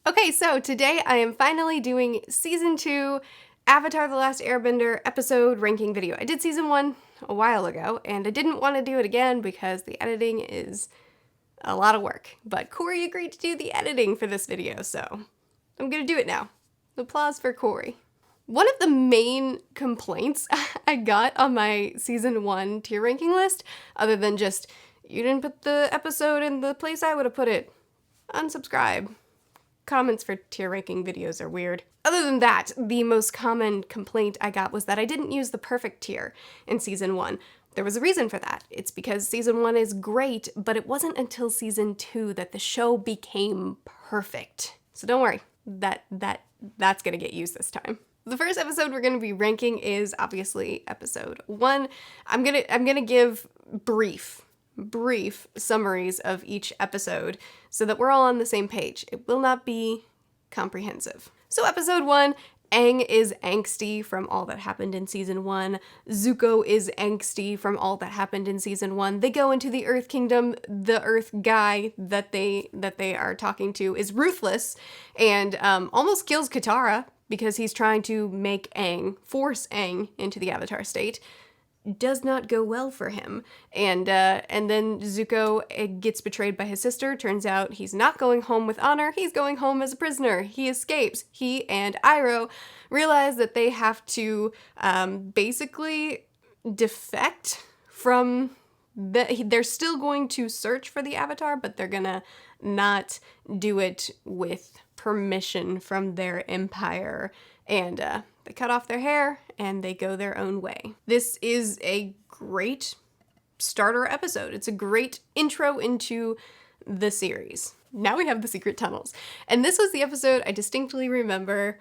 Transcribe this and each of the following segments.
Okay, so today I am finally doing Season 2 Avatar The Last Airbender episode ranking video. I did Season 1 a while ago, and I didn't want to do it again because the editing is a lot of work. But Corey agreed to do the editing for this video, so I'm gonna do it now. Applause for Corey. One of the main complaints I got on my Season 1 tier ranking list, other than just, you didn't put the episode in the place I would have put it, unsubscribe. Comments for tier ranking videos are weird. Other than that, the most common complaint I got was that I didn't use the perfect tier in Season 1. There was a reason for that. It's because Season 1 is great, but it wasn't until Season 2 that the show became perfect. So don't worry, that's gonna get used this time. The first episode we're gonna be ranking is obviously episode 1. I'm gonna give brief summaries of each episode so that we're all on the same page. It will not be comprehensive. So episode 1, Aang is angsty from all that happened in Season 1. Zuko is angsty from all that happened in Season 1. They go into the Earth Kingdom. The Earth guy that they are talking to is ruthless and almost kills Katara because he's trying to make force Aang into the Avatar state. Does not go well for him. And then Zuko gets betrayed by his sister. Turns out he's not going home with honor. He's going home as a prisoner. He escapes. He and Iroh realize that they have to basically defect from they're still going to search for the Avatar, but they're gonna not do it with permission from their empire. And they cut off their hair and they go their own way. This is a great starter episode. It's a great intro into the series. Now we have the secret tunnels. And this was the episode I distinctly remember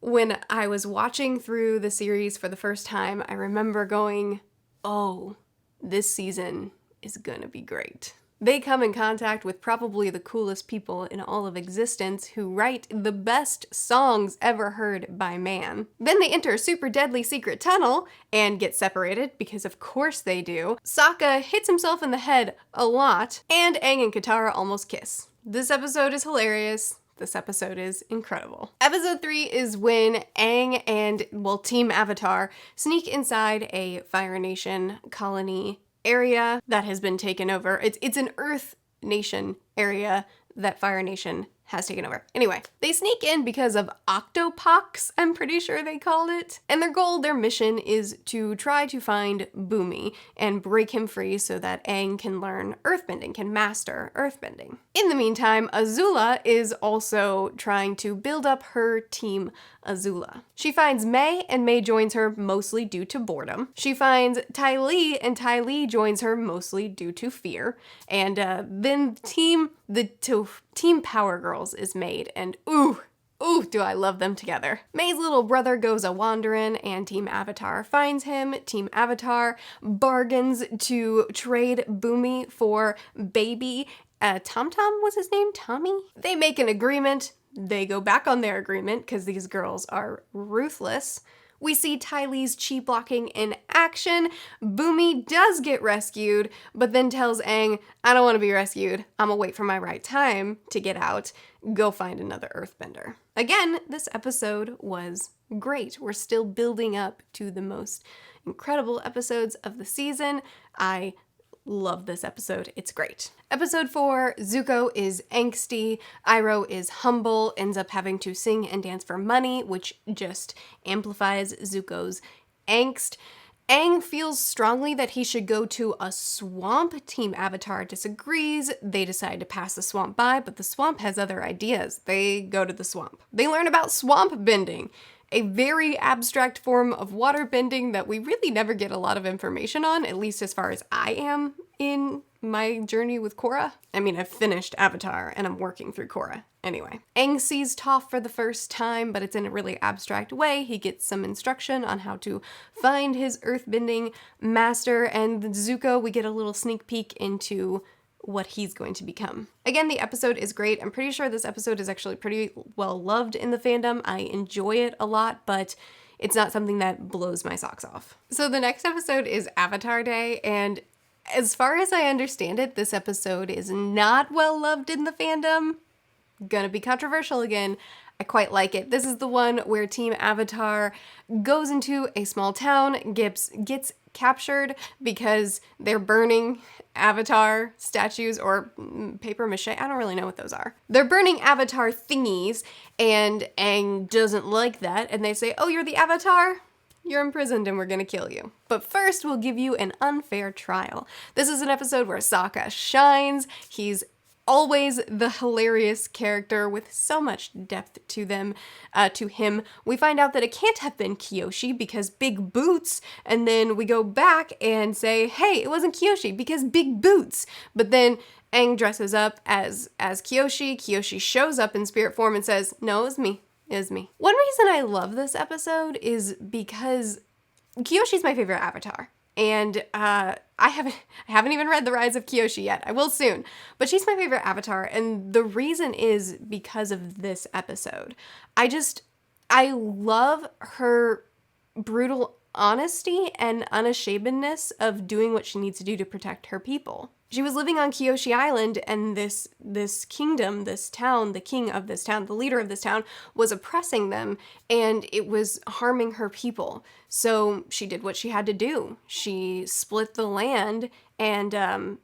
when I was watching through the series for the first time. I remember going, oh, this season is gonna be great. They come in contact with probably the coolest people in all of existence who write the best songs ever heard by man. Then they enter a super deadly secret tunnel and get separated, because of course they do. Sokka hits himself in the head a lot, and Aang and Katara almost kiss. This episode is hilarious. This episode is incredible. Episode 3 is when Aang and, Team Avatar sneak inside a Fire Nation colony area that has been taken over. It's an Earth Nation area that Fire Nation has taken over. Anyway, they sneak in because of Octopox, I'm pretty sure they called it. And their mission is to try to find Bumi and break him free so that Aang can learn earthbending, can master earthbending. In the meantime, Azula is also trying to build up her team Azula. She finds May, and May joins her mostly due to boredom. She finds Ty Lee, and Ty Lee joins her mostly due to fear. And then Team Power Girls is made, and ooh, do I love them together. May's little brother goes a-wanderin', and Team Avatar finds him. Team Avatar bargains to trade Bumi for Baby. Tom was his name? Tommy? They make an agreement. They go back on their agreement because these girls are ruthless. We see Ty Lee's chi blocking in action. Bumi does get rescued, but then tells Aang, I don't want to be rescued. I'm gonna wait for my right time to get out. Go find another earthbender. Again, this episode was great. We're still building up to the most incredible episodes of the season. I love this episode. It's great. Episode 4, Zuko is angsty. Iroh is humble, ends up having to sing and dance for money, which just amplifies Zuko's angst. Aang feels strongly that he should go to a swamp. Team Avatar disagrees. They decide to pass the swamp by, but the swamp has other ideas. They go to the swamp. They learn about swamp bending, a very abstract form of water bending that we really never get a lot of information on, at least as far as I am in my journey with Korra. I mean, I've finished Avatar and I'm working through Korra. Anyway, Aang sees Toph for the first time, but it's in a really abstract way. He gets some instruction on how to find his earthbending master, and Zuko, we get a little sneak peek into what he's going to become. Again, the episode is great. I'm pretty sure this episode is actually pretty well loved in the fandom. I enjoy it a lot, but it's not something that blows my socks off. So the next episode is Avatar Day, and as far as I understand it, this episode is not well loved in the fandom. gonna be controversial again. I quite like it. This is the one where Team Avatar goes into a small town, gets captured because they're burning Avatar statues or paper mache. I don't really know what those are. They're burning Avatar thingies, and Aang doesn't like that, and they say, oh, you're the Avatar? You're imprisoned and we're gonna kill you. But first, we'll give you an unfair trial. This is an episode where Sokka shines. He's always the hilarious character with so much depth to him. We find out that it can't have been Kyoshi because big boots, and then we go back and say, hey, it wasn't Kyoshi because big boots. But then Aang dresses up as Kyoshi. Kyoshi shows up in spirit form and says, no, it was me. It was me. One reason I love this episode is because Kyoshi's my favorite Avatar. And I haven't even read The Rise of Kyoshi yet. I will soon. But she's my favorite Avatar, and the reason is because of this episode. I love her brutal honesty and unashamedness of doing what she needs to do to protect her people. She was living on Kyoshi Island, and this kingdom, this town, the king of this town, the leader of this town, was oppressing them, and it was harming her people. So she did what she had to do. She split the land, and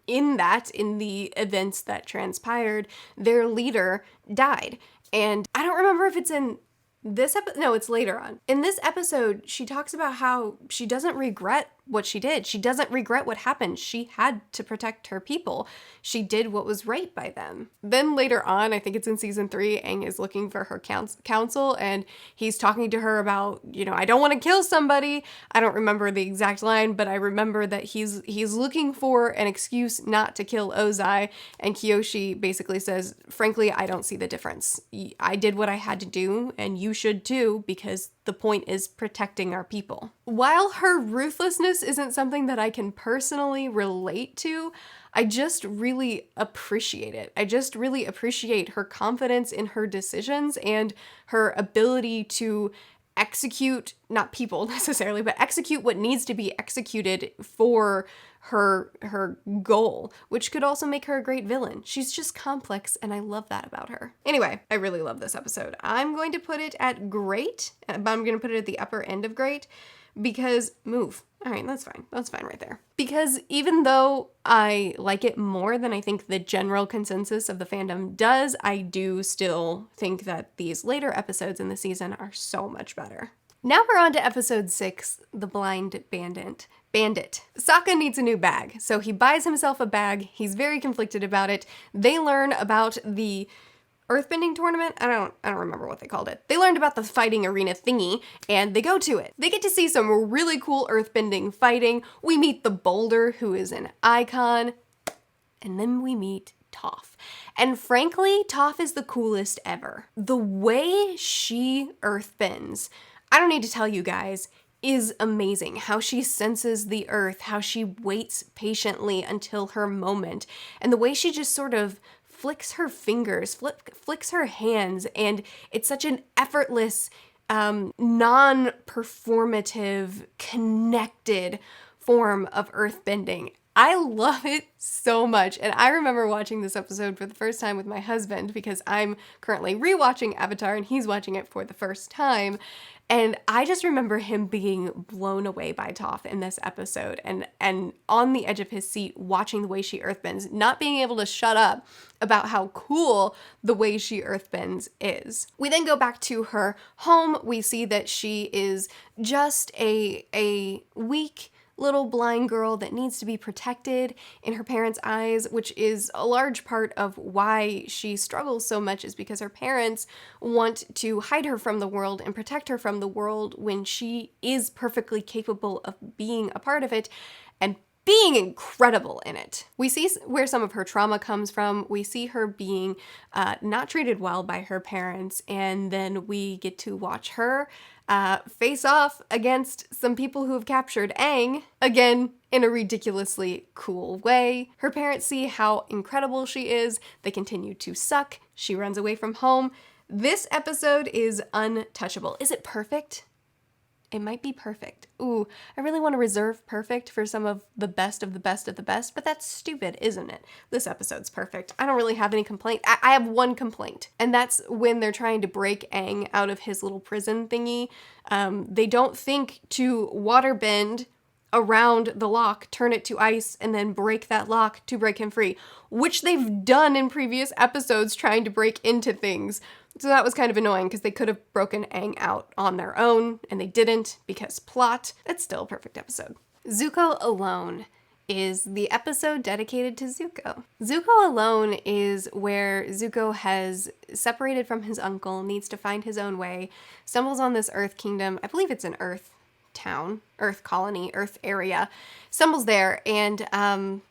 in the events that transpired, their leader died. And I don't remember if it's in this episode. No, it's later on. In this episode, she talks about how she doesn't regret what she did. She doesn't regret what happened. She had to protect her people. She did what was right by them. Then later on, I think it's in season 3, Aang is looking for her counsel, and he's talking to her about, I don't want to kill somebody. I don't remember the exact line, but I remember that he's looking for an excuse not to kill Ozai, and Kyoshi basically says, frankly, I don't see the difference. I did what I had to do, and you should too, because the point is protecting our people. While her ruthlessness isn't something that I can personally relate to, I just really appreciate it. I just really appreciate her confidence in her decisions and her ability to execute, not people necessarily, but execute what needs to be executed for her goal, which could also make her a great villain. She's just complex, and I love that about her. Anyway, I really love this episode. I'm going to put it at great, but I'm going to put it at the upper end of great because move. All right, that's fine. That's fine right there. Because even though I like it more than I think the general consensus of the fandom does, I do still think that these later episodes in the season are so much better. Now we're on to episode 6, The Blind Bandit. Sokka needs a new bag, so he buys himself a bag. He's very conflicted about it. They learn about the earthbending tournament? I don't remember what they called it. They learned about the fighting arena thingy, and they go to it. They get to see some really cool earthbending fighting. We meet the boulder, who is an icon, and then we meet Toph. And frankly, Toph is the coolest ever. The way she earthbends, I don't need to tell you guys, is amazing. How she senses the earth, how she waits patiently until her moment, and the way she just sort of flicks her fingers, flicks her hands, and it's such an effortless, non-performative, connected form of earthbending. I love it so much, and I remember watching this episode for the first time with my husband because I'm currently rewatching Avatar and he's watching it for the first time, and I just remember him being blown away by Toph in this episode and on the edge of his seat watching the way she earthbends, not being able to shut up about how cool the way she earthbends is. We then go back to her home. We see that she is just a weak little blind girl that needs to be protected in her parents' eyes, which is a large part of why she struggles so much, is because her parents want to hide her from the world and protect her from the world when she is perfectly capable of being a part of it and being incredible in it. We see where some of her trauma comes from. We see her being not treated well by her parents, and then we get to watch her face off against some people who have captured Aang, again, in a ridiculously cool way. Her parents see how incredible she is. They continue to suck. She runs away from home. This episode is untouchable. Is it perfect? It might be perfect. Ooh, I really want to reserve perfect for some of the best of the best of the best, but that's stupid, isn't it? This episode's perfect. I don't really have any complaint. I have one complaint, and that's when they're trying to break Aang out of his little prison thingy. They don't think to waterbend around the lock, turn it to ice, and then break that lock to break him free, which they've done in previous episodes trying to break into things. So that was kind of annoying because they could have broken Aang out on their own, and they didn't because plot. It's still a perfect episode. Zuko Alone is the episode dedicated to Zuko. Zuko Alone is where Zuko has separated from his uncle, needs to find his own way, stumbles on this Earth kingdom. I believe it's an Earth town, Earth colony, Earth area, stumbles there and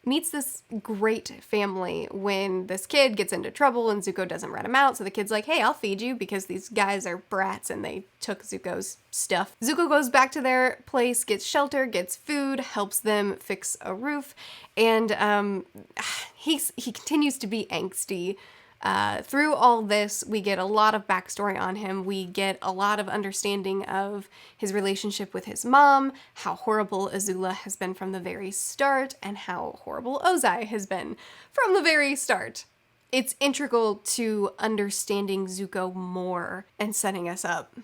meets this great family when this kid gets into trouble and Zuko doesn't rat him out. So the kid's like, hey, I'll feed you because these guys are brats and they took Zuko's stuff. Zuko goes back to their place, gets shelter, gets food, helps them fix a roof, and he continues to be angsty. Through all this, we get a lot of backstory on him. We get a lot of understanding of his relationship with his mom, how horrible Azula has been from the very start, and how horrible Ozai has been from the very start. It's integral to understanding Zuko more and setting us up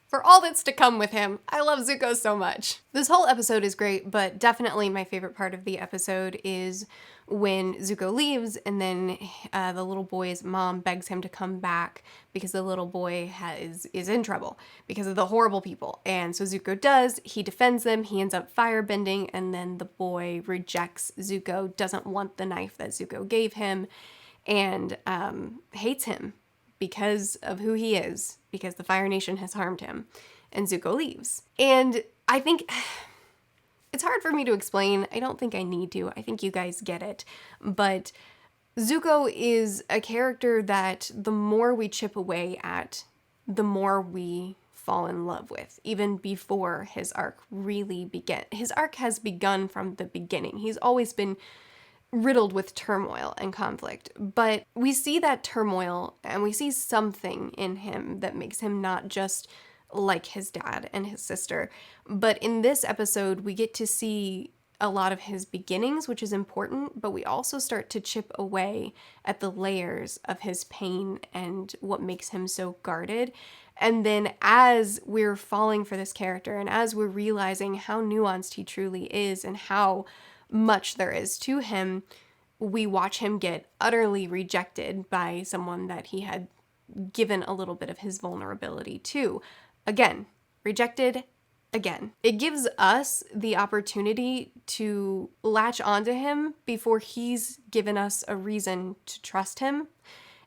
for all that's to come with him. I love Zuko so much. This whole episode is great, but definitely my favorite part of the episode is when Zuko leaves and then the little boy's mom begs him to come back because the little boy is in trouble because of the horrible people. And so Zuko does, he defends them, he ends up firebending, and then the boy rejects Zuko, doesn't want the knife that Zuko gave him, and hates him because of who he is, because the Fire Nation has harmed him, and Zuko leaves. And I think it's hard for me to explain. I don't think I need to. I think you guys get it. But Zuko is a character that the more we chip away at, the more we fall in love with, even before his arc really began. His arc has begun from the beginning. He's always been riddled with turmoil and conflict, but we see that turmoil and we see something in him that makes him not just like his dad and his sister. But in this episode, we get to see a lot of his beginnings, which is important, but we also start to chip away at the layers of his pain and what makes him so guarded. And then as we're falling for this character and as we're realizing how nuanced he truly is and how much there is to him, we watch him get utterly rejected by someone that he had given a little bit of his vulnerability to. Again, rejected again. It gives us the opportunity to latch onto him before he's given us a reason to trust him.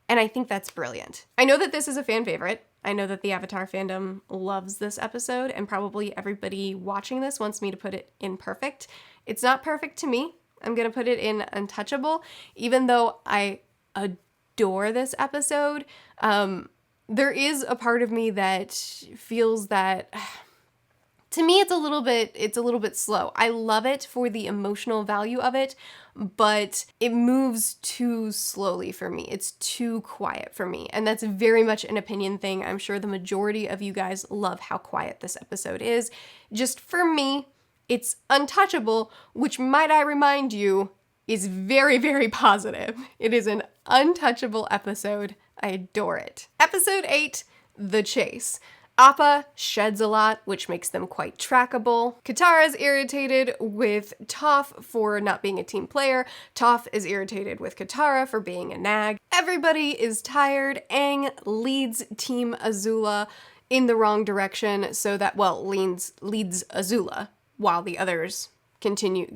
And I think that's brilliant. I know that this is a fan favorite. I know that the Avatar fandom loves this episode, and probably everybody watching this wants me to put it in perfect. It's not perfect to me. I'm going to put it in untouchable, even though I adore this episode. There is a part of me that feels that, to me, it's a little bit slow. I love it for the emotional value of it, but it moves too slowly for me. It's too quiet for me, and that's very much an opinion thing. I'm sure the majority of you guys love how quiet this episode is. Just for me, it's untouchable, which, might I remind you, is very, very positive. It is an untouchable episode. I adore it. Episode 8, The Chase. Appa sheds a lot, which makes them quite trackable. Katara's irritated with Toph for not being a team player. Toph is irritated with Katara for being a nag. Everybody is tired. Aang leads Team Azula in the wrong direction so that, leads Azula while the others continue.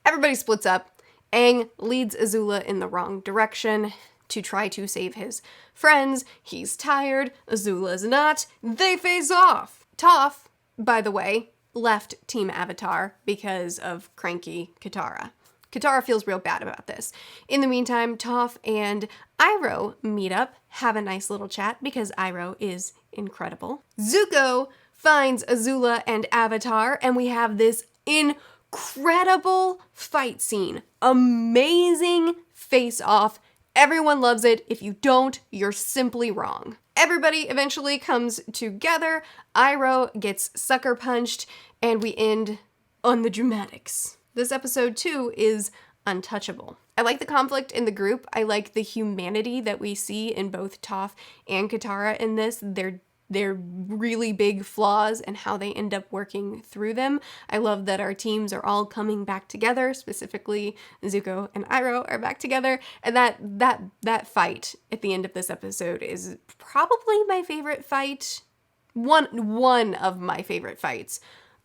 Everybody splits up. Aang leads Azula in the wrong direction to try to save his friends. He's tired. Azula's not. They face off. Toph, by the way, left Team Avatar because of cranky Katara. Katara feels real bad about this. In the meantime, Toph and Iroh meet up, have a nice little chat because Iroh is incredible. Zuko finds Azula and Avatar, and we have this incredible fight scene. Amazing face-off Everyone loves it. If you don't, you're simply wrong. Everybody eventually comes together. Iroh gets sucker punched, and we end on the dramatics. This episode, too, is untouchable. I like the conflict in the group. I like the humanity that we see in both Toph and Katara in this. They're really big flaws and how they end up working through them. I love that our teams are all coming back together, specifically Zuko and Iroh are back together, and that fight at the end of this episode is probably my favorite fight, one of my favorite fights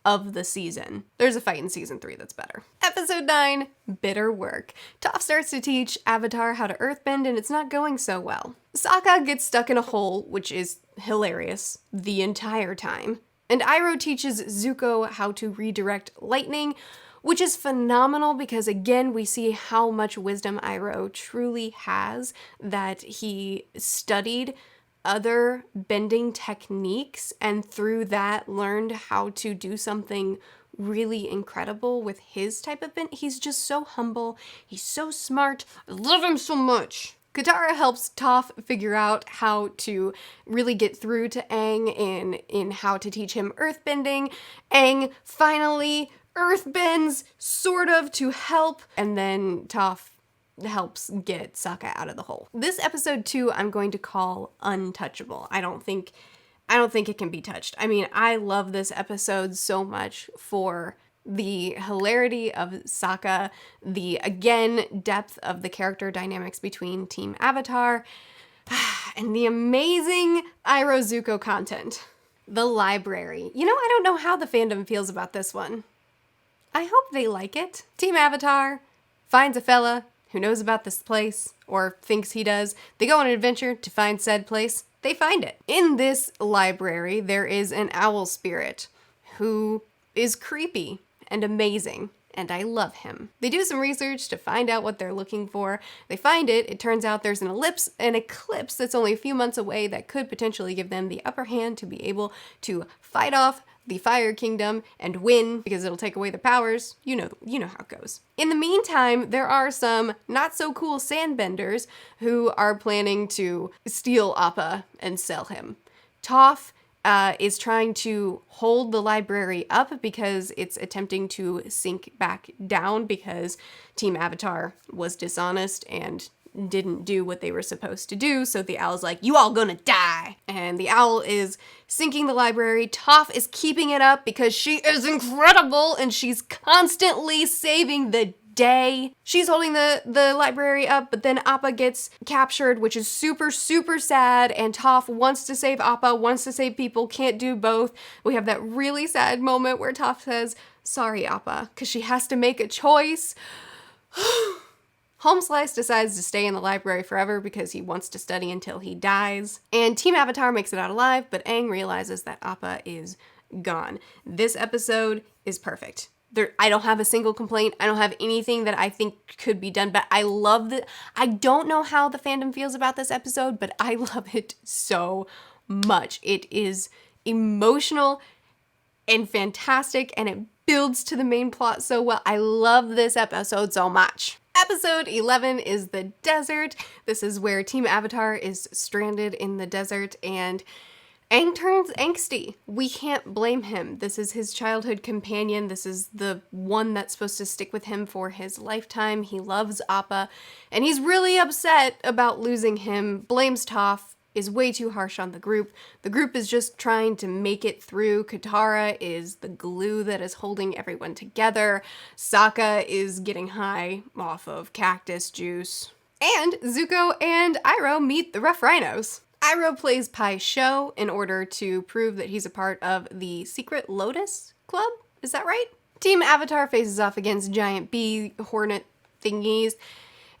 of the season. There's a fight in season 3 that's better. Episode 9, Bitter Work. Toph starts to teach Avatar how to earthbend, and it's not going so well. Sokka gets stuck in a hole, which is hilarious the entire time. And Iroh teaches Zuko how to redirect lightning, which is phenomenal because, again, we see how much wisdom Iroh truly has, that he studied other bending techniques and through that learned how to do something really incredible with his type of bend. He's just so humble. He's so smart. I love him so much. Katara helps Toph figure out how to really get through to Aang in how to teach him earthbending. Aang finally earthbends, sort of, to help, and then Toph helps get Sokka out of the hole. This episode 2 I'm going to call untouchable. I don't think it can be touched. I mean, I love this episode so much for the hilarity of Sokka, the, again, depth of the character dynamics between Team Avatar, and the amazing Iroh Zuko content. The library. You know, I don't know how the fandom feels about this one. I hope they like it. Team Avatar finds a fella who knows about this place, or thinks he does. They go on an adventure to find said place. They find it. In this library, there is an owl spirit who is creepy and amazing, and I love him. They do some research to find out what they're looking for. They find it. It turns out there's an eclipse that's only a few months away that could potentially give them the upper hand to be able to fight off the Fire Kingdom and win, because it'll take away their powers. You know how it goes. In the meantime, there are some not so cool sandbenders who are planning to steal Appa and sell him. Toph is trying to hold the library up because it's attempting to sink back down because Team Avatar was dishonest and didn't do what they were supposed to do, so the owl's like, you all gonna die. And the owl is sinking the library. Toph is keeping it up because she is incredible and she's constantly saving the day. She's holding the library up, but then Appa gets captured, which is super, super sad, and Toph wants to save Appa, wants to save people, can't do both. We have that really sad moment where Toph says, sorry, Appa, because she has to make a choice. Homeslice decides to stay in the library forever because he wants to study until he dies. And Team Avatar makes it out alive, but Aang realizes that Appa is gone. This episode is perfect. I don't have a single complaint. I don't have anything that I think could be done, but I love that. I don't know how the fandom feels about this episode, but I love it so much. It is emotional and fantastic, and it builds to the main plot so well. I love this episode so much. Episode 11 is the desert. This is where Team Avatar is stranded in the desert and Aang turns angsty. We can't blame him. This is his childhood companion. This is the one that's supposed to stick with him for his lifetime. He loves Appa, and he's really upset about losing him. Blames Toph, is way too harsh on the group. The group is just trying to make it through. Katara is the glue that is holding everyone together. Sokka is getting high off of cactus juice. And Zuko and Iroh meet the Rough Rhinos. Iroh plays Pai Sho in order to prove that he's a part of the Secret Lotus Club. Is that right? Team Avatar faces off against giant bee hornet thingies.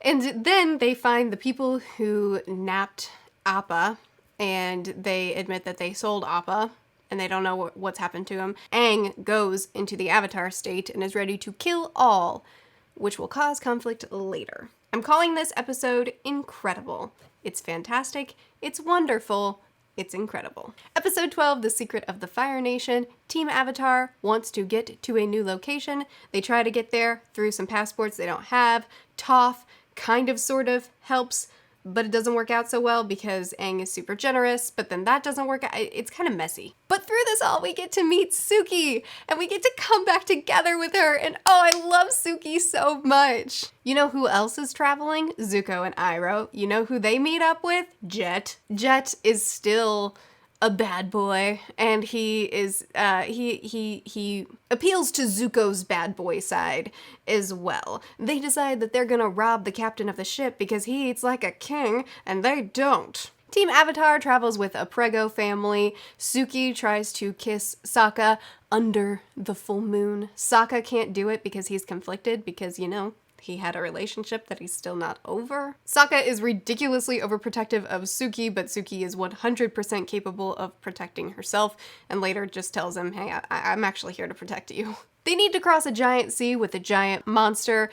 And then they find the people who napped Appa, and they admit that they sold Appa, and they don't know what's happened to him. Aang goes into the Avatar state and is ready to kill all, which will cause conflict later. I'm calling this episode incredible. It's fantastic, it's wonderful, it's incredible. Episode 12, The Secret of the Fire Nation. Team Avatar wants to get to a new location. They try to get there through some passports they don't have. Toph kind of sort of helps, but it doesn't work out so well because Aang is super generous, but then that doesn't work out. It's kind of messy. But through this all, we get to meet Suki, and we get to come back together with her, and oh, I love Suki so much. You know who else is traveling? Zuko and Iroh. You know who they meet up with? Jet. Jet is still a bad boy, and he is he appeals to Zuko's bad boy side as well. They decide that they're gonna rob the captain of the ship because he eats like a king and they don't. Team Avatar travels with a Prego family. Suki tries to kiss Sokka under the full moon. Sokka can't do it because he's conflicted because, you know, he had a relationship that he's still not over. Sokka is ridiculously overprotective of Suki, but Suki is 100% capable of protecting herself, and later just tells him, hey, I'm actually here to protect you. They need to cross a giant sea with a giant monster.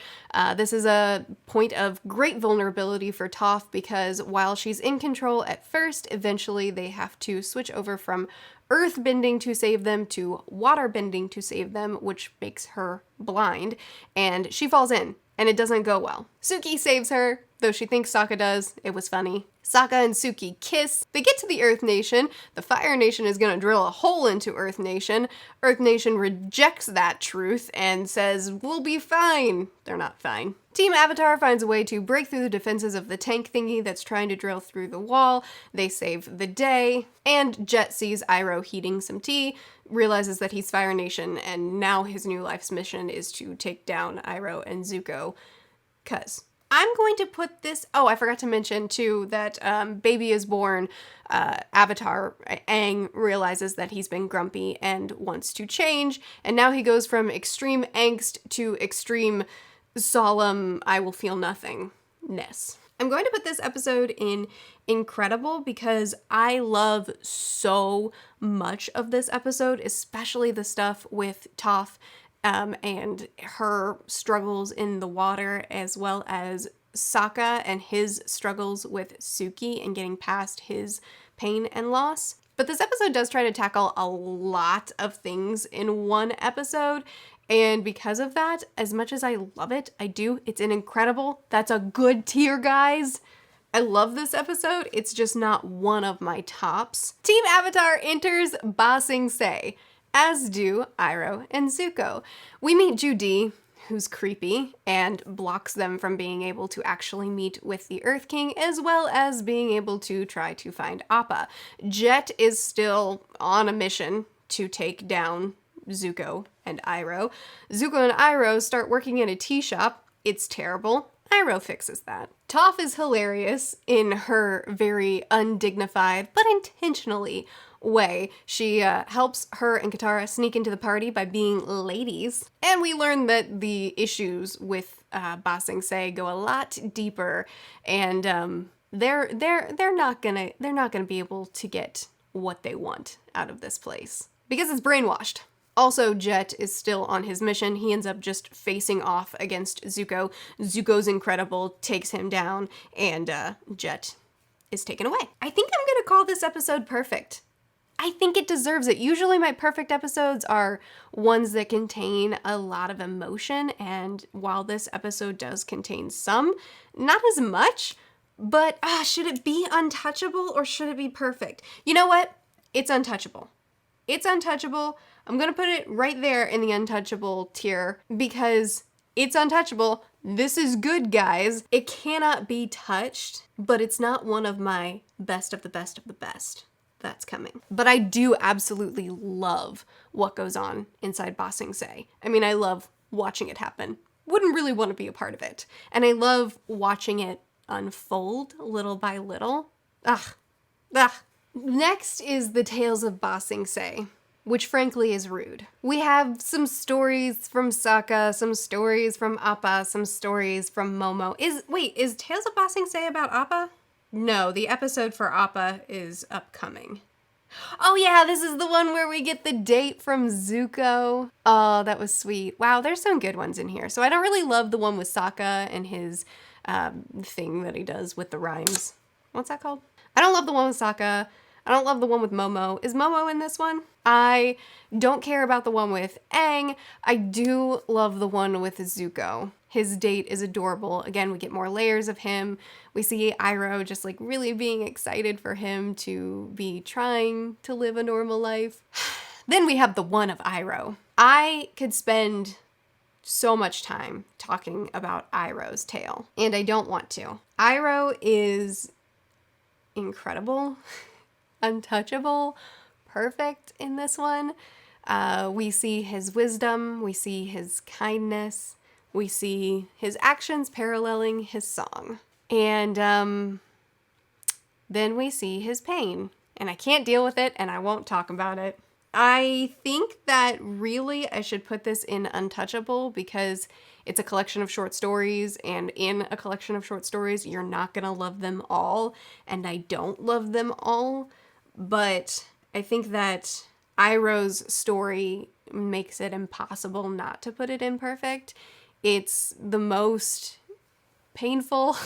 This is a point of great vulnerability for Toph because while she's in control at first, eventually they have to switch over from earth bending to save them to water bending to save them, which makes her blind, and she falls in. And it doesn't go well. Suki saves her, though she thinks Sokka does. It was funny. Sokka and Suki kiss. They get to the Earth Nation. The Fire Nation is gonna drill a hole into Earth Nation. Earth Nation rejects that truth and says, we'll be fine. They're not fine. Team Avatar finds a way to break through the defenses of the tank thingy that's trying to drill through the wall. They save the day. And Jet sees Iroh heating some tea, realizes that he's Fire Nation, and now his new life's mission is to take down Iroh and Zuko. 'Cause I'm going to put this... Oh, I forgot to mention, too, that Baby is Born, Avatar, Aang, realizes that he's been grumpy and wants to change, and now he goes from extreme angst to extreme solemn, I will feel nothingness. I'm going to put this episode in incredible because I love so much of this episode, especially the stuff with Toph and her struggles in the water, as well as Sokka and his struggles with Suki and getting past his pain and loss. But this episode does try to tackle a lot of things in one episode, and because of that, as much as I love it, it's an incredible, that's a good tier, guys. I love this episode, it's just not one of my tops. Team Avatar enters Ba Sing Se, as do Iroh and Zuko. We meet Judy, who's creepy and blocks them from being able to actually meet with the Earth King, as well as being able to try to find Appa. Jet is still on a mission to take down Zuko and Iroh. Zuko and Iroh start working in a tea shop. It's terrible. Iroh fixes that. Toph is hilarious in her very undignified, but intentionally way. She helps her and Katara sneak into the party by being ladies. And we learn that the issues with Ba Sing Se go a lot deeper, and they're not gonna be able to get what they want out of this place because it's brainwashed. Also, Jet is still on his mission. He ends up just facing off against Zuko. Zuko's incredible, takes him down, and Jet is taken away. I think I'm gonna call this episode perfect. I think it deserves it. Usually my perfect episodes are ones that contain a lot of emotion, and while this episode does contain some, not as much, but should it be untouchable or should it be perfect? You know what? It's untouchable. It's untouchable. I'm gonna put it right there in the untouchable tier because it's untouchable. This is good, guys. It cannot be touched, but it's not one of my best of the best of the best. That's coming. But I do absolutely love what goes on inside Ba Sing Se. I mean, I love watching it happen. Wouldn't really want to be a part of it. And I love watching it unfold little by little. Next is the Tales of Ba Sing Se, which frankly is rude. We have some stories from Sokka, some stories from Appa, some stories from Momo. Is Tales of Ba Sing Se about Appa? No, the episode for Appa is upcoming. Oh yeah, this is the one where we get the date from Zuko. Oh, that was sweet. Wow, there's some good ones in here. So I don't really love the one with Sokka and his thing that he does with the rhymes. What's that called? I don't love the one with Sokka. I don't love the one with Momo. Is Momo in this one? I don't care about the one with Aang. I do love the one with Zuko. His date is adorable. Again, we get more layers of him. We see Iroh just like really being excited for him to be trying to live a normal life. Then we have the one of Iroh. I could spend so much time talking about Iroh's tale, and I don't want to. Iroh is incredible, untouchable, perfect in this one. We see his wisdom, we see his kindness, we see his actions paralleling his song. And then we see his pain, and I can't deal with it, and I won't talk about it. I think that really I should put this in untouchable because it's a collection of short stories, and in a collection of short stories, you're not gonna love them all, and I don't love them all, but I think that Iroh's story makes it impossible not to put it in perfect. It's the most painful,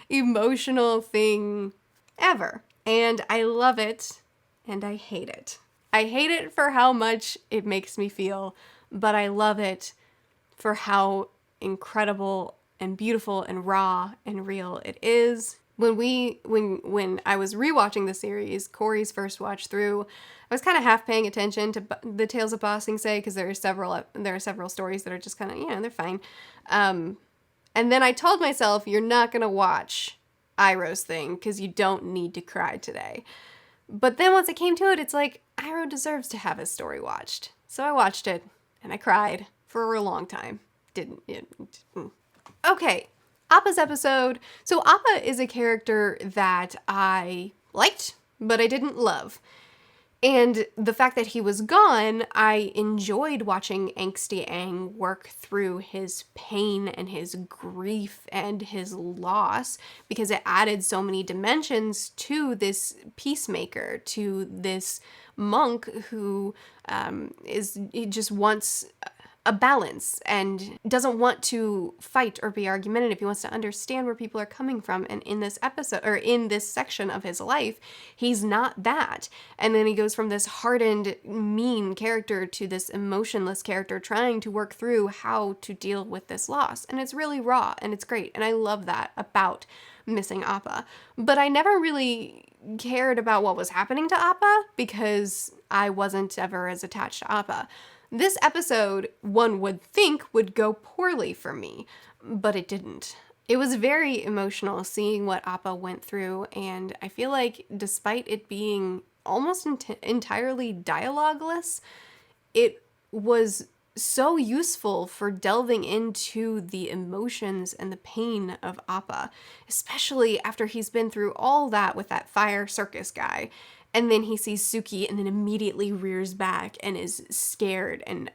emotional thing ever, and I love it, and I hate it. I hate it for how much it makes me feel, but I love it for how incredible and beautiful and raw and real it is. When I was rewatching the series, Corey's first watch through, I was kind of half paying attention to the Tales of Ba Sing Se because there are several stories that are just kind of, they're fine. And then I told myself, you're not gonna watch Iroh's thing because you don't need to cry today. But then once it came to it, it's like, Iroh deserves to have his story watched. So I watched it, and I cried for a long time. Okay, Appa's episode. So Appa is a character that I liked, but I didn't love. And the fact that he was gone, I enjoyed watching Angsty Aang work through his pain and his grief and his loss, because it added so many dimensions to this peacemaker, to this monk who he just wants a balance and doesn't want to fight or be argumentative. He wants to understand where people are coming from. And in this episode, or in this section of his life, he's not that. And then he goes from this hardened, mean character to this emotionless character trying to work through how to deal with this loss. And it's really raw and it's great. And I love that about missing Appa. But I never really cared about what was happening to Appa because I wasn't ever as attached to Appa. This episode, one would think, would go poorly for me, but it didn't. It was very emotional seeing what Appa went through, and I feel like despite it being almost entirely dialogueless, it was so useful for delving into the emotions and the pain of Appa, especially after he's been through all that with that fire circus guy. And then he sees Suki and then immediately rears back and is scared. And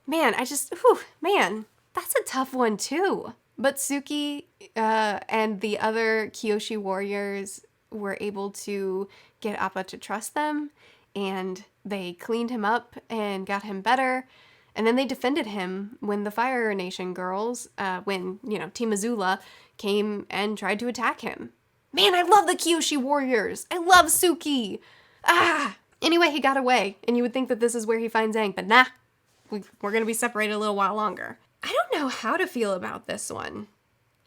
man, that's a tough one too. But Suki and the other Kyoshi warriors were able to get Appa to trust them. And they cleaned him up and got him better. And then they defended him when the Fire Nation girls, Team Azula came and tried to attack him. Man, I love the Kyoshi warriors. I love Suki. Anyway, he got away, and you would think that this is where he finds Aang, but nah. We're going to be separated a little while longer. I don't know how to feel about this one.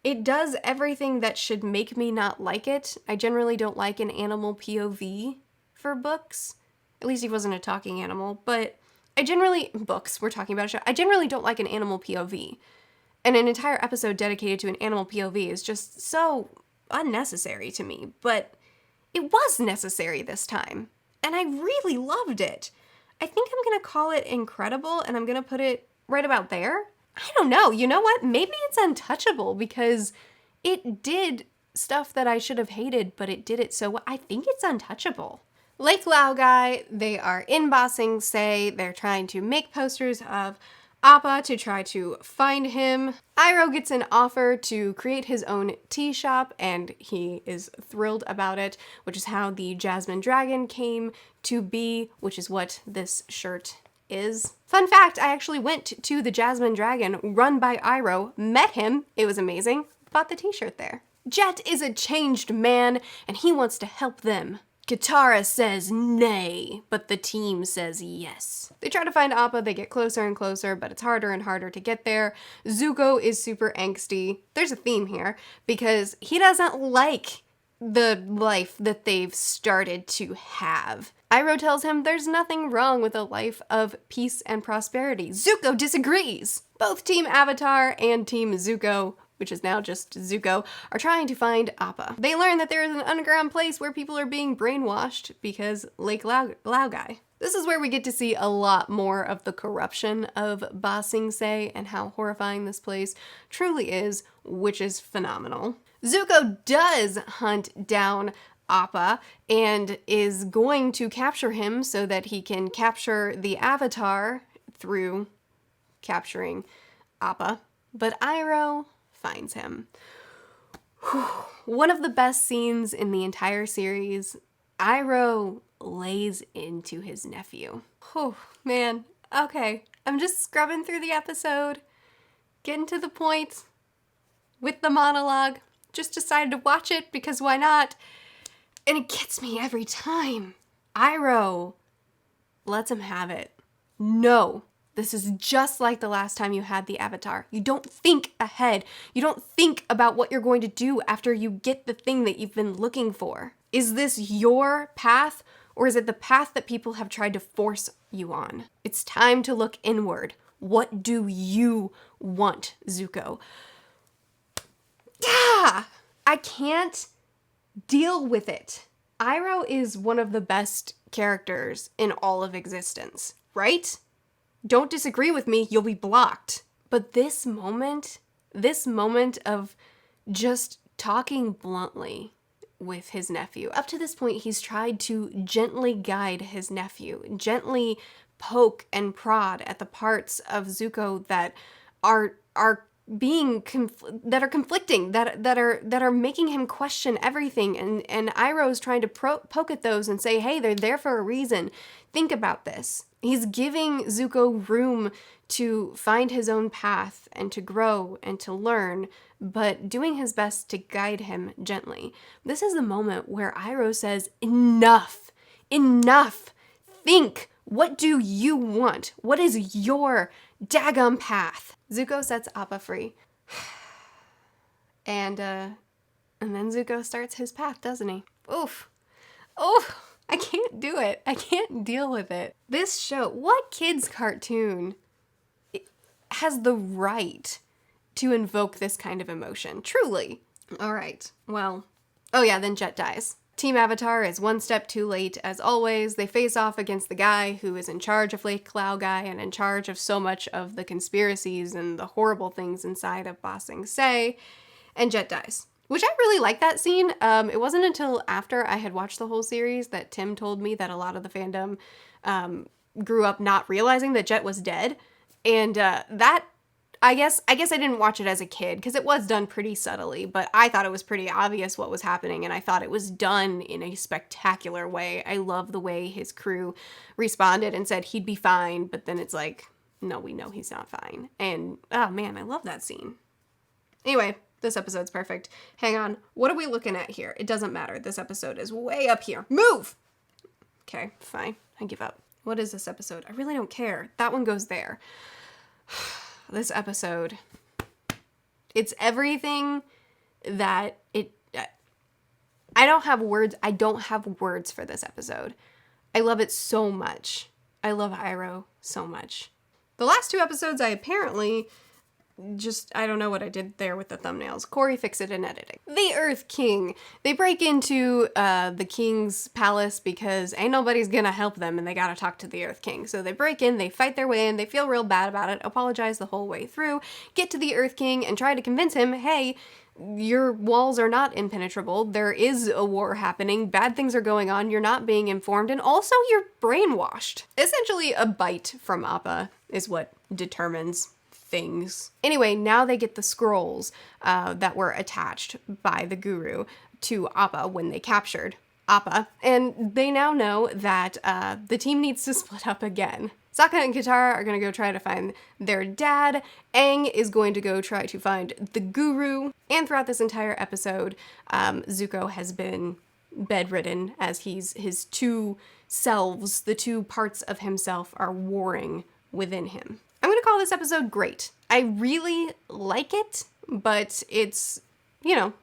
It does everything that should make me not like it. I generally don't like an animal POV for books. At least he wasn't a talking animal, but we're talking about a show. I generally don't like an animal POV. And an entire episode dedicated to an animal POV is just so unnecessary to me, but it was necessary this time, and I really loved it. I think I'm gonna call it incredible, and I'm gonna put it right about there. I don't know, you know what? Maybe it's untouchable because it did stuff that I should have hated, but it did it so well. I think it's untouchable. Lake Laogai, they are in Ba Sing Se. They're trying to make posters of Appa to try to find him. Iroh gets an offer to create his own tea shop, and he is thrilled about it, which is how the Jasmine Dragon came to be, which is what this shirt is. Fun fact, I actually went to the Jasmine Dragon run by Iroh, met him, it was amazing, bought the t-shirt there. Jet is a changed man, and he wants to help them Katara says nay, but the team says yes. They try to find Appa, they get closer and closer, but it's harder and harder to get there. Zuko is super angsty. There's a theme here, because he doesn't like the life that they've started to have. Iroh tells him there's nothing wrong with a life of peace and prosperity. Zuko disagrees. Both Team Avatar and Team Zuko, which is now just Zuko, are trying to find Appa. They learn that there is an underground place where people are being brainwashed because Lake Laogai. This is where we get to see a lot more of the corruption of Ba Sing Se and how horrifying this place truly is, which is phenomenal. Zuko does hunt down Appa and is going to capture him so that he can capture the Avatar through capturing Appa, but Iroh finds him. One of the best scenes in the entire series. Iroh lays into his nephew. Oh, man. Okay, I'm just scrubbing through the episode, getting to the point with the monologue. Just decided to watch it because why not? And it gets me every time. Iroh lets him have it. No. This is just like the last time you had the Avatar. You don't think ahead. You don't think about what you're going to do after you get the thing that you've been looking for. Is this your path, or is it the path that people have tried to force you on? It's time to look inward. What do you want, Zuko? Ah! I can't deal with it. Iroh is one of the best characters in all of existence, right? Don't disagree with me, you'll be blocked. But this moment of just talking bluntly with his nephew. Up to this point, he's tried to gently guide his nephew, gently poke and prod at the parts of Zuko that are conflicting, that are making him question everything, and Iroh's trying to poke at those and say, hey, they're there for a reason. Think about this. He's giving Zuko room to find his own path and to grow and to learn, but doing his best to guide him gently. This is the moment where Iroh says, enough, enough, think, what do you want? What is your daggum path? Zuko sets Appa free. And then Zuko starts his path, doesn't he? Oof. Oof. I can't do it. I can't deal with it. This show, what kids' cartoon has the right to invoke this kind of emotion? Truly. All right. Well, oh yeah, then Jet dies. Team Avatar is one step too late, as always. They face off against the guy who is in charge of Lake Laogai and in charge of so much of the conspiracies and the horrible things inside of Ba Sing Se, and Jet dies. Which I really like that scene. It wasn't until after I had watched the whole series that Tim told me that a lot of the fandom grew up not realizing that Jet was dead. And that, I guess I didn't watch it as a kid because it was done pretty subtly, but I thought it was pretty obvious what was happening, and I thought it was done in a spectacular way. I love the way his crew responded and said he'd be fine, but then it's like, no, we know he's not fine. And, oh man, I love that scene. Anyway, this episode's perfect. Hang on, what are we looking at here? It doesn't matter. This episode is way up here. Move! Okay, fine. I give up. What is this episode? I really don't care. That one goes there. This episode, it's everything that I don't have words. I don't have words for this episode. I love it so much. I love Iroh so much. The last two episodes, I apparently I don't know what I did there with the thumbnails. Corey fixed it in editing. The Earth King. They break into the king's palace because ain't nobody's gonna help them and they gotta talk to the Earth King. So they break in, they fight their way in, they feel real bad about it, apologize the whole way through, get to the Earth King and try to convince him, hey, your walls are not impenetrable, there is a war happening, bad things are going on, you're not being informed, and also you're brainwashed. Essentially, a bite from Appa is what determines things. Anyway, now they get the scrolls that were attached by the Guru to Appa when they captured Appa, and they now know that the team needs to split up again. Sokka and Katara are going to go try to find their dad. Aang is going to go try to find the Guru. And throughout this entire episode, Zuko has been bedridden as his two selves, the two parts of himself, are warring within him. I'm going to call this episode great. I really like it, but it's,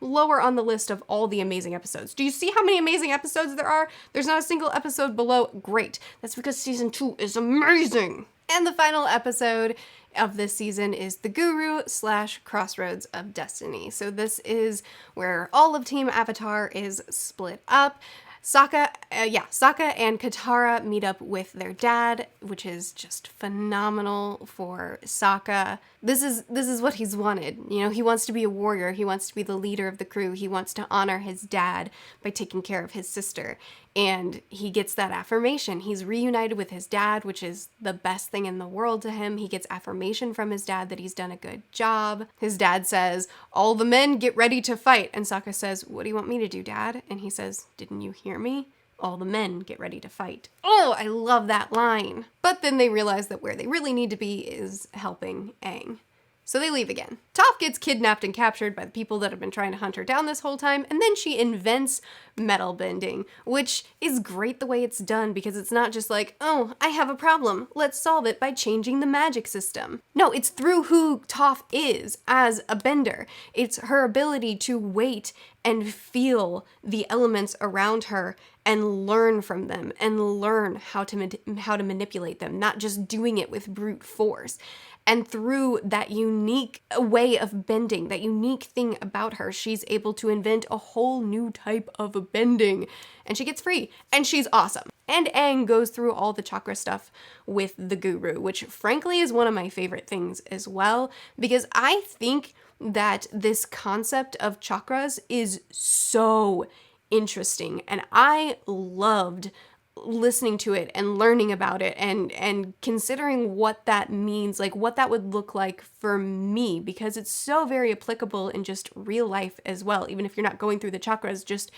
lower on the list of all the amazing episodes. Do you see how many amazing episodes there are? There's not a single episode below great. That's because season 2 is amazing. And the final episode of this season is the Guru / Crossroads of Destiny. So this is where all of Team Avatar is split up. Sokka and Katara meet up with their dad, which is just phenomenal for Sokka. This is what he's wanted. He wants to be a warrior. He wants to be the leader of the crew. He wants to honor his dad by taking care of his sister. And he gets that affirmation. He's reunited with his dad, which is the best thing in the world to him. He gets affirmation from his dad that he's done a good job. His dad says, "All the men get ready to fight." And Sokka says, "What do you want me to do, Dad?" And he says, "Didn't you hear me? All the men get ready to fight." Oh, I love that line. But then they realize that where they really need to be is helping Aang. So they leave again. Toph gets kidnapped and captured by the people that have been trying to hunt her down this whole time, and then she invents metal bending, which is great the way it's done because it's not just like, oh, I have a problem, let's solve it by changing the magic system. No, it's through who Toph is as a bender. It's her ability to wait and feel the elements around her and learn from them and learn how to manipulate them, not just doing it with brute force. And through that unique way of bending, that unique thing about her, she's able to invent a whole new type of bending. And she gets free. And she's awesome. And Aang goes through all the chakra stuff with the Guru, which frankly is one of my favorite things as well. Because I think that this concept of chakras is so interesting. And I loved listening to it and learning about it and considering what that means, like what that would look like for me, because it's so very applicable in just real life as well. Even if you're not going through the chakras, just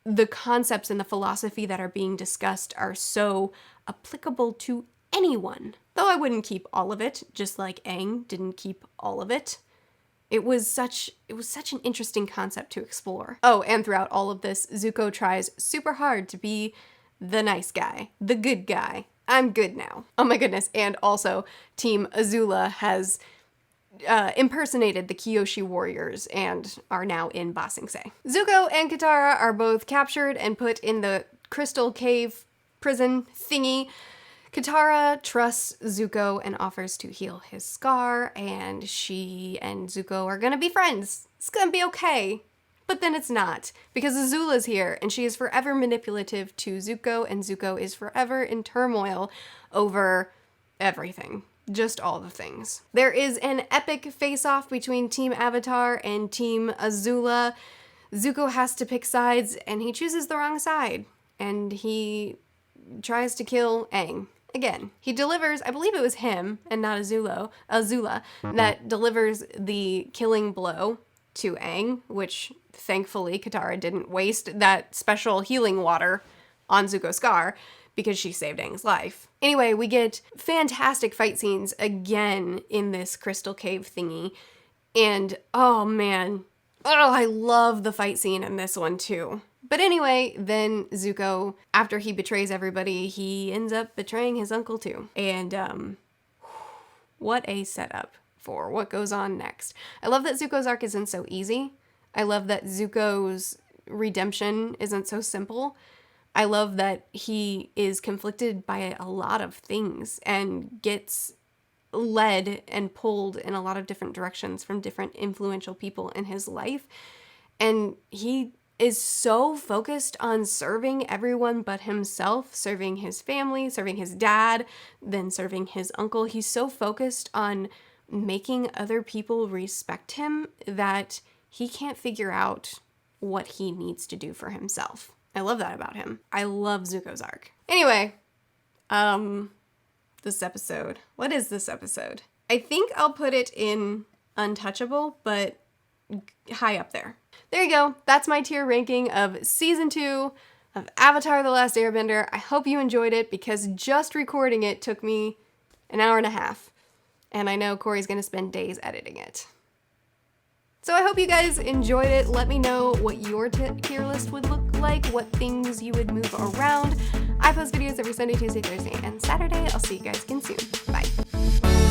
the concepts and the philosophy that are being discussed are so applicable to anyone. Though I wouldn't keep all of it, just like Aang didn't keep all of it. It was such an interesting concept to explore. Oh, and throughout all of this, Zuko tries super hard to be the nice guy, the good guy. I'm good now. Oh my goodness. And also, Team Azula has impersonated the Kyoshi warriors and are now in Ba Sing Se. Zuko and Katara are both captured and put in the crystal cave prison thingy. Katara trusts Zuko and offers to heal his scar, and she and Zuko are gonna be friends. It's gonna be okay. But then it's not, because Azula's here, and she is forever manipulative to Zuko, and Zuko is forever in turmoil over everything. Just all the things. There is an epic face-off between Team Avatar and Team Azula. Zuko has to pick sides, and he chooses the wrong side, and he tries to kill Aang. Again, he delivers, I believe it was him, and not Azula, that delivers the killing blow to Aang, which thankfully Katara didn't waste that special healing water on Zuko's scar because she saved Aang's life. Anyway, we get fantastic fight scenes again in this crystal cave thingy. And oh man, I love the fight scene in this one too. But anyway, then Zuko, after he betrays everybody, he ends up betraying his uncle too. And what a setup for what goes on next. I love that Zuko's arc isn't so easy. I love that Zuko's redemption isn't so simple. I love that he is conflicted by a lot of things and gets led and pulled in a lot of different directions from different influential people in his life. And he is so focused on serving everyone but himself, serving his family, serving his dad, then serving his uncle. He's so focused on making other people respect him that he can't figure out what he needs to do for himself. I love that about him. I love Zuko's arc. Anyway, this episode. What is this episode? I think I'll put it in untouchable, but high up there. There you go. That's my tier ranking of season 2 of Avatar: The Last Airbender. I hope you enjoyed it because just recording it took me an hour and a half. And I know Corey's going to spend days editing it. So I hope you guys enjoyed it. Let me know what your tier list would look like, what things you would move around. I post videos every Sunday, Tuesday, Thursday, and Saturday. I'll see you guys again soon. Bye.